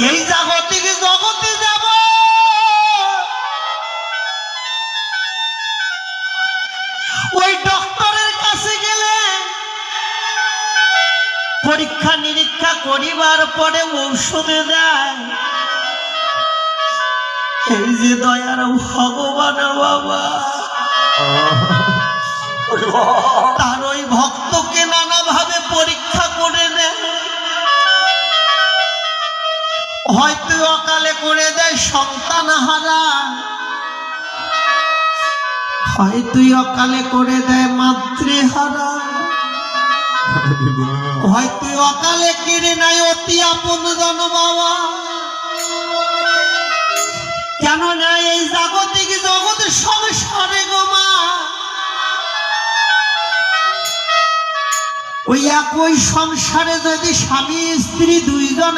এই জাগতিক জগতে যাব ওই ডক্টরের কাছে গেলে পরীক্ষা নিরীক্ষা করিবার পরে ঔষধে দেয়। এই যে দয়ার ভগবান বাবা তার ওই ভক্তকে নানাভাবে পরীক্ষা করে দেয়। হয়তো অকালে করে দেয় সন্তান হারা, হয়তো অকালে করে দেয় মাতৃহারা, হয়তো অকালে কেড়ে নেয় অতি আপন জন বাবা। কেন নেয় এই জাগতিক জগৎ সংসারে গো মা? ওই একই সংসারে যদি স্বামী স্ত্রী দুইজন